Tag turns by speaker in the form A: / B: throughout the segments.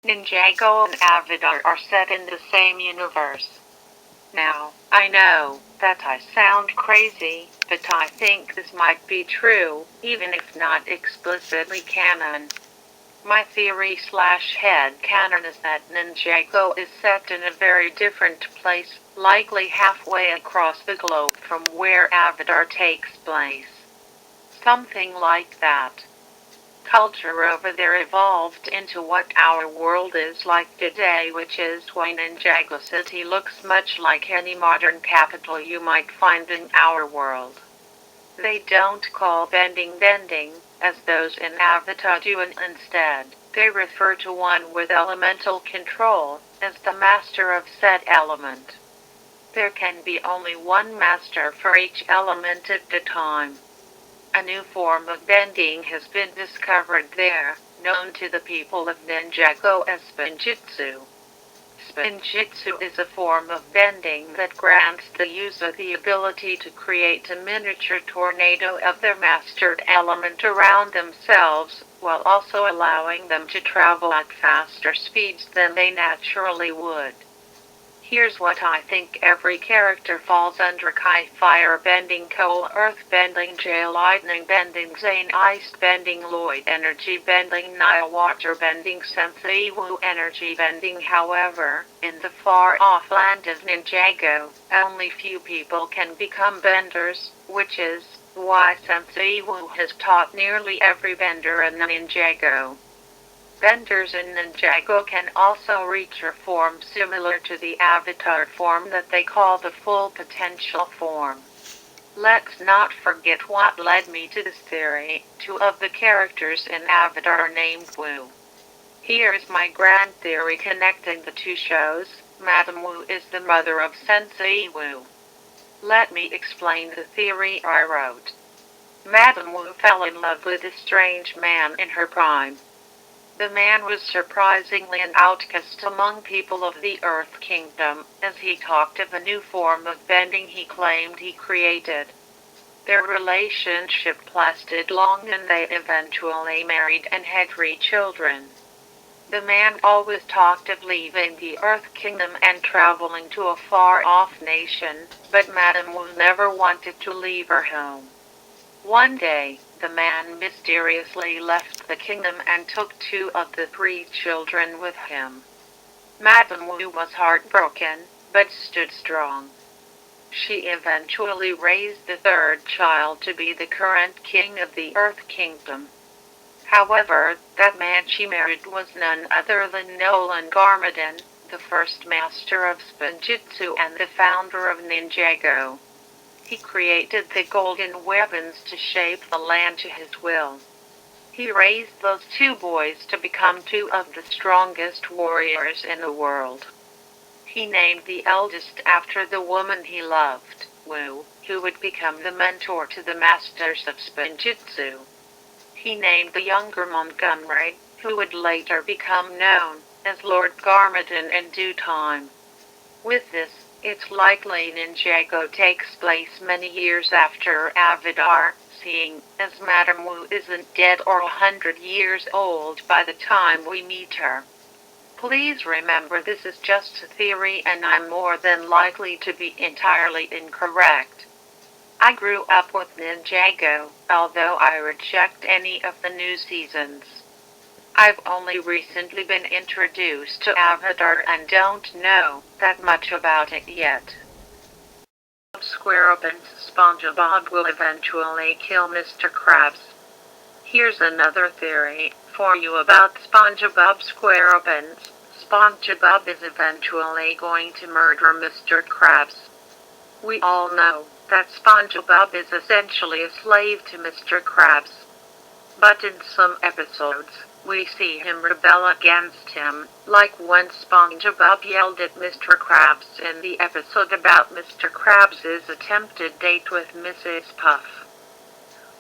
A: Ninjago and Avatar are set in the same universe. Now, I know that I sound crazy, but I think this might be true, even if not explicitly canon. My theory/headcanon is that Ninjago is set in a very different place, likely halfway across the globe from where Avatar takes place. Something like that. Culture over there evolved into what our world is like today, which is why Ninjago City looks much like any modern capital you might find in our world. They don't call bending bending, as those in Avatar do, and instead, they refer to one with elemental control as the master of said element. There can be only one master for each element at a time. A new form of bending has been discovered there, known to the people of Ninjago as Spinjitzu. Spinjitzu is a form of bending that grants the user the ability to create a miniature tornado of their mastered element around themselves, while also allowing them to travel at faster speeds than they naturally would. Here's what I think every character falls under: Kai fire bending, Coal earth bending, Jay lightning bending, Zane ice bending, Lloyd energy bending, Nile water bending, Sensei Wu energy bending. However, in the far off land of Ninjago, only few people can become benders, which is why Sensei Wu has taught nearly every bender in Ninjago. Benders in Ninjago can also reach a form similar to the Avatar form that they call the full potential form. Let's not forget what led me to this theory. Two of the characters in Avatar are named Wu. Here's my grand theory connecting the two shows. Madame Wu is the mother of Sensei Wu. Let me explain the theory I wrote. Madame Wu fell in love with a strange man in her prime. The man was surprisingly an outcast among people of the Earth Kingdom, as he talked of a new form of bending he claimed he created. Their relationship lasted long and they eventually married and had 3 children. The man always talked of leaving the Earth Kingdom and traveling to a far-off nation, but Madame Wu never wanted to leave her home. One day, the man mysteriously left the kingdom and took 2 of the 3 children with him. Madame Wu was heartbroken, but stood strong. She eventually raised the 3rd child to be the current king of the Earth Kingdom. However, that man she married was none other than Nolan Garmadon, the first master of Spinjitzu and the founder of Ninjago. He created the golden weapons to shape the land to his will. He raised those 2 boys to become 2 of the strongest warriors in the world. He named the eldest after the woman he loved, Wu, who would become the mentor to the masters of Spinjitzu. He named the younger Montgomery, who would later become known as Lord Garmadon in due time. With this, it's likely Ninjago takes place many years after Avatar, seeing as Madame Wu isn't dead or 100 years old by the time we meet her. Please remember this is just a theory and I'm more than likely to be entirely incorrect. I grew up with Ninjago, although I reject any of the new seasons. I've only recently been introduced to Avatar and don't know that much about it yet. SquarePants SpongeBob will eventually kill Mr. Krabs. Here's another theory for you about SpongeBob SquarePants. SpongeBob is eventually going to murder Mr. Krabs. We all know that SpongeBob is essentially a slave to Mr. Krabs. But in some episodes, we see him rebel against him, like when SpongeBob yelled at Mr. Krabs in the episode about Mr. Krabs' attempted date with Mrs. Puff.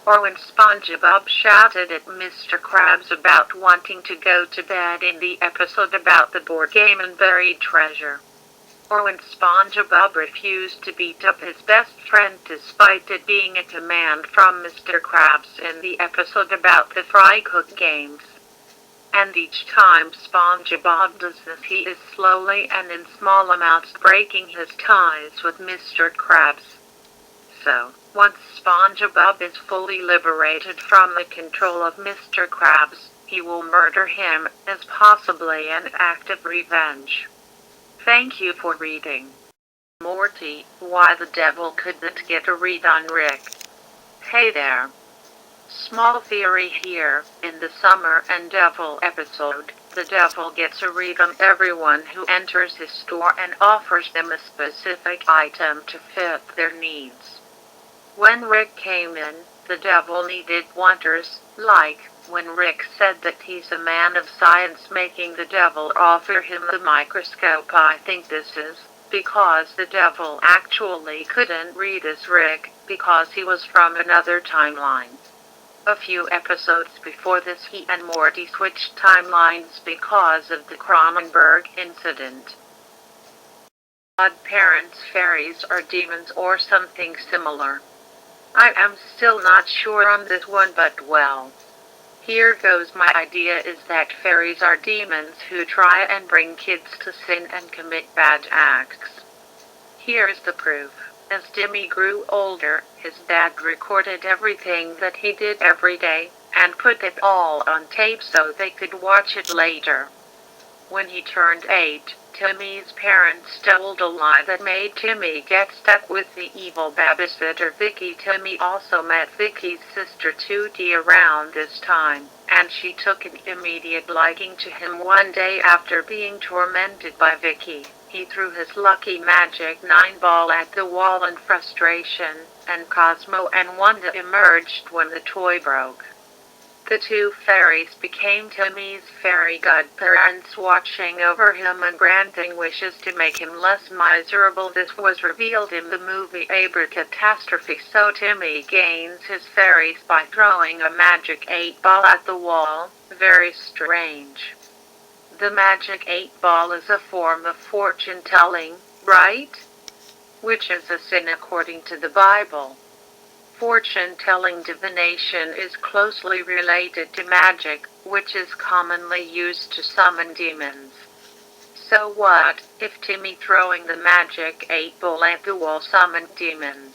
A: Or when SpongeBob shouted at Mr. Krabs about wanting to go to bed in the episode about the board game and buried treasure. Or when SpongeBob refused to beat up his best friend despite it being a command from Mr. Krabs in the episode about the fry cook games. And each time SpongeBob does this, he is slowly and in small amounts breaking his ties with Mr. Krabs. So, once SpongeBob is fully liberated from the control of Mr. Krabs, he will murder him as possibly an act of revenge. Thank you for reading. Morty, why the devil couldn't get a read on Rick. Hey there. Small theory here. In the Summer and Devil episode, the devil gets a read on everyone who enters his store and offers them a specific item to fit their needs. When Rick came in, the devil needed wonders, like when Rick said that he's a man of science, making the devil offer him the microscope. I think this is because the devil actually couldn't read as Rick because he was from another timeline. A few episodes before this, he and Morty switched timelines because of the Cronenberg incident. Godparents, fairies, or demons, or something similar. I am still not sure on this one, but well. Here goes. My idea is that fairies are demons who try and bring kids to sin and commit bad acts. Here's the proof. As Timmy grew older, his dad recorded everything that he did every day, and put it all on tape so they could watch it later. When he turned 8, Timmy's parents told a lie that made Timmy get stuck with the evil babysitter Vicky. Timmy also met Vicky's sister Tootie around this time, and she took an immediate liking to him. One day, after being tormented by Vicky, he threw his lucky magic 9 ball at the wall in frustration, and Cosmo and Wanda emerged when the toy broke. The two fairies became Timmy's fairy godparents, watching over him and granting wishes to make him less miserable. This was revealed in the movie Abracatastrophe. So Timmy gains his fairies by throwing a magic 8 ball at the wall. Very strange. The magic 8 ball is a form of fortune telling, right? Which is a sin according to the Bible. Fortune-telling divination is closely related to magic, which is commonly used to summon demons. So what if Timmy throwing the magic 8 ball at the wall summoned demons?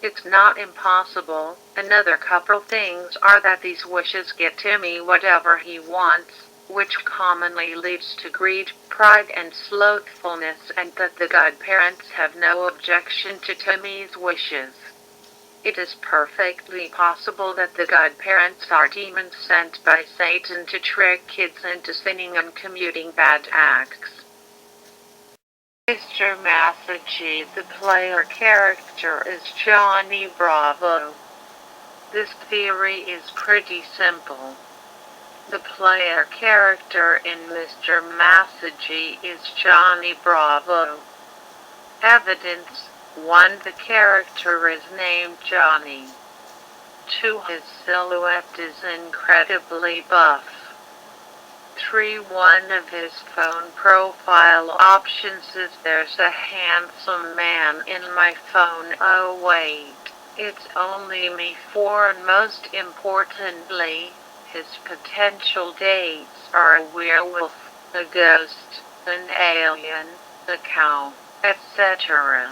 A: It's not impossible. Another couple things are that these wishes get Timmy whatever he wants, which commonly leads to greed, pride, and slothfulness, and that the godparents have no objection to Timmy's wishes. It is perfectly possible that the godparents are demons sent by Satan to trick kids into sinning and committing bad acts. Mr. Massagee, the player character, is Johnny Bravo. This theory is pretty simple. The player character in Mr. Massagee is Johnny Bravo. Evidence: 1. The character is named Johnny. 2. His silhouette is incredibly buff. 3. One of his phone profile options is "There's a handsome man in my phone." Oh wait, it's only me. 4. And most importantly, his potential dates are a werewolf, a ghost, an alien, a cow, etc.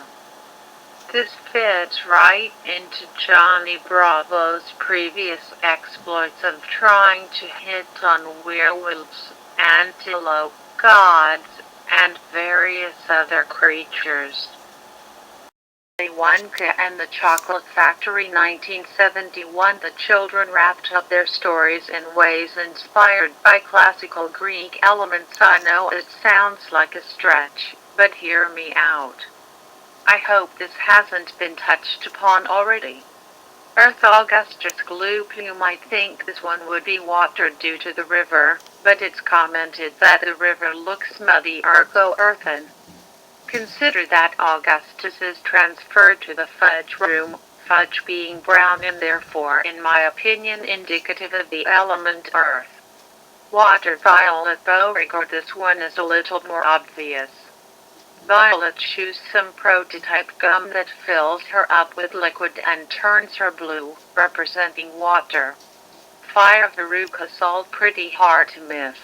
A: This fits right into Johnny Bravo's previous exploits of trying to hit on werewolves, antelope, gods, and various other creatures. Wonka and the Chocolate Factory, 1971. The children wrapped up their stories in ways inspired by classical Greek elements. I know it sounds like a stretch, but hear me out. I hope this hasn't been touched upon already. Earth Augustus Gloop. You might think this one would be watered due to the river, but it's commented that the river looks muddy, ergo earthen. Consider that Augustus is transferred to the fudge room, fudge being brown and therefore, in my opinion, indicative of the element earth. Water. Violet Beauregard. This one is a little more obvious. Violet chews some prototype gum that fills her up with liquid and turns her blue, representing water. fire veruca salt pretty hard to miss.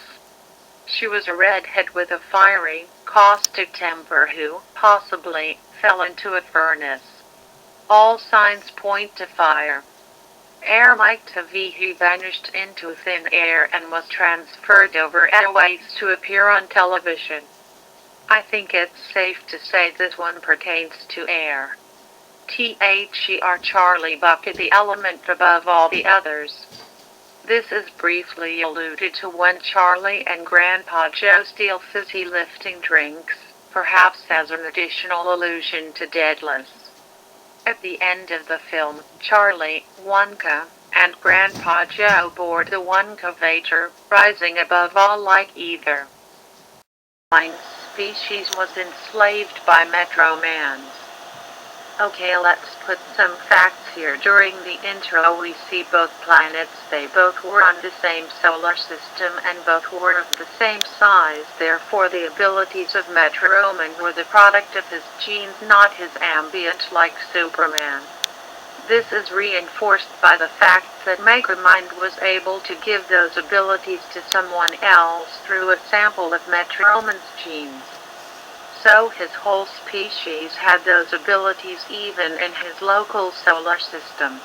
A: She was a redhead with a fiery, caustic temper who, possibly, fell into a furnace. All signs point to fire. Air Mike Tavihi vanished into thin air and was transferred over airways to appear on television. I think it's safe to say this one pertains to air. THER Charlie Bucket, the element above all the others. This is briefly alluded to when Charlie and Grandpa Joe steal fizzy lifting drinks, perhaps as an additional allusion to Deadless. At the end of the film, Charlie, Wonka, and Grandpa Joe board the Wonkavator, rising above all like either species was enslaved by Metromans. Okay, let's put some facts here. During the intro we see both planets. They both were on the same solar system and both were of the same size. Therefore the abilities of Metroman were the product of his genes, not his ambient like Superman. This is reinforced by the fact that Megamind was able to give those abilities to someone else through a sample of Metroman's genes. So his whole species had those abilities even in his local solar system.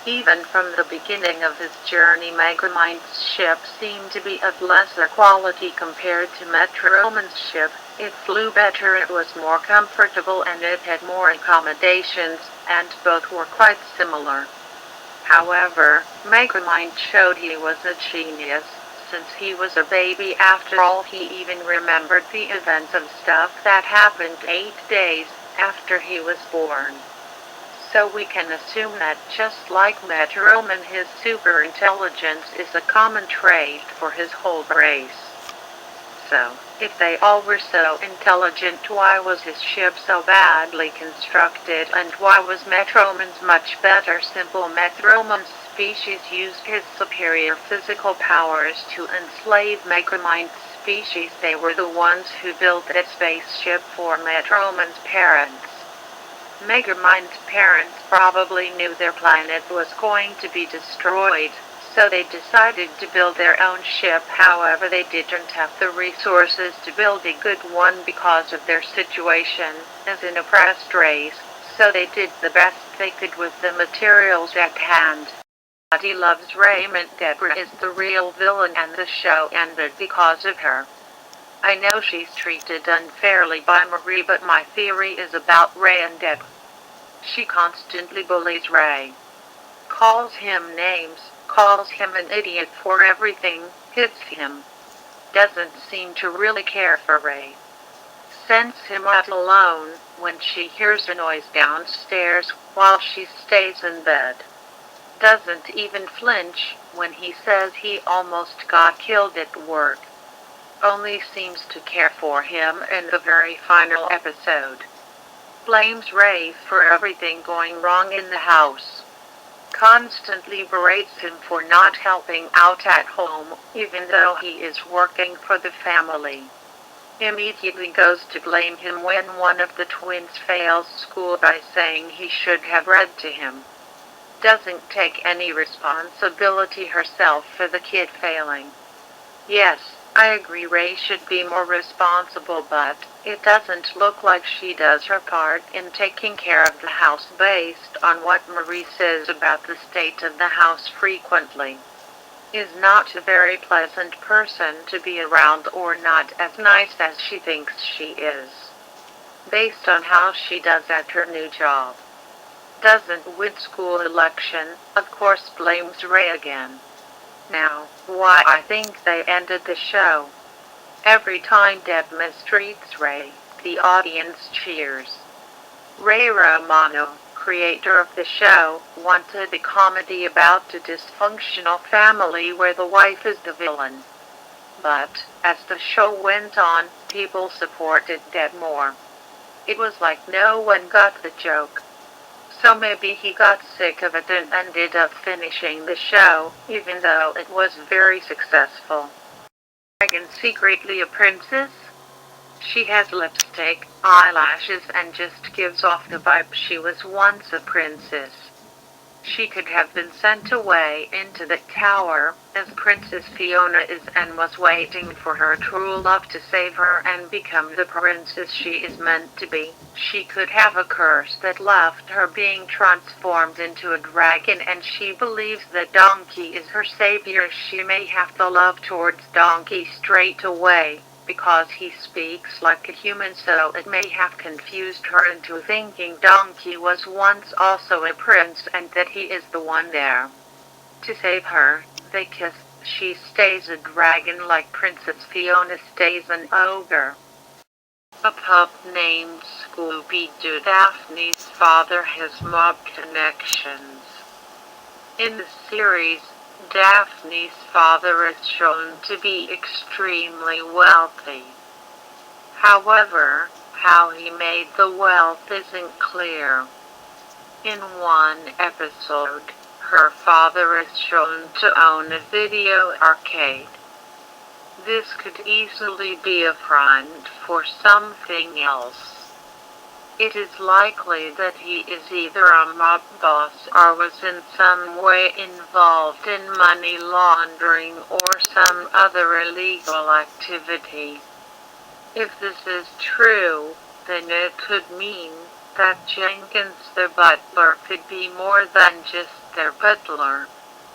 A: Even from the beginning of his journey, Megamind's ship seemed to be of lesser quality compared to Metroman's ship. It flew better, it was more comfortable, and it had more accommodations, and both were quite similar. However, Megamind showed he was a genius. Since he was a baby after all, he even remembered the events of stuff that happened 8 days after he was born. So we can assume that just like Metroman, his superintelligence is a common trait for his whole race. So, if they all were so intelligent, why was his ship so badly constructed, and why was Metroman's much better? Simple. Metroman's species used his superior physical powers to enslave Megamind's species. They were the ones who built a spaceship for Metroman's parents. Megamind's parents probably knew their planet was going to be destroyed, so they decided to build their own ship. However, they didn't have the resources to build a good one because of their situation as an oppressed race, so they did the best they could with the materials at hand. He loves Raymond. Deborah is the real villain, and the show ended because of her. I know she's treated unfairly by Marie, but my theory is about Ray and Deb. She constantly bullies Ray, calls him names, calls him an idiot for everything, hits him, doesn't seem to really care for Ray, sends him out alone when she hears a noise downstairs while she stays in bed. Doesn't even flinch when he says he almost got killed at work. Only seems to care for him in the very final episode. Blames Ray for everything going wrong in the house. Constantly berates him for not helping out at home, even though he is working for the family. Immediately goes to blame him when one of the twins fails school by saying he should have read to him. Doesn't take any responsibility herself for the kid failing. Yes, I agree Ray should be more responsible, but it doesn't look like she does her part in taking care of the house based on what Marie says about the state of the house frequently. Is not a very pleasant person to be around, or not as nice as she thinks she is, based on how she does at her new job. Doesn't win school election, of course blames Ray again. Now, why I think they ended the show. Every time Deb mistreats Ray, the audience cheers. Ray Romano, creator of the show, wanted a comedy about a dysfunctional family where the wife is the villain. But, as the show went on, people supported Deb more. It was like no one got the joke. So maybe he got sick of it and ended up finishing the show, even though it was very successful. Megan secretly a princess? She has lipstick, eyelashes, and just gives off the vibe she was once a princess. She could have been sent away into the tower, as Princess Fiona is, and was waiting for her true love to save her and become the princess she is meant to be. She could have a curse that left her being transformed into a dragon, and she believes that Donkey is her savior. She may have the love towards Donkey straight away, because he speaks like a human, so it may have confused her into thinking Donkey was once also a prince and that he is the one there to save her. They kiss. She stays a dragon like Princess Fiona stays an ogre. A pup named Scooby-Doo. Daphne's father has mob connections. In the series, Daphne's father is shown to be extremely wealthy. However, how he made the wealth isn't clear. In one episode, her father is shown to own a video arcade. This could easily be a front for something else. It is likely that he is either a mob boss or was in some way involved in money laundering or some other illegal activity. If this is true, then it could mean that Jenkins, their butler, could be more than just their butler.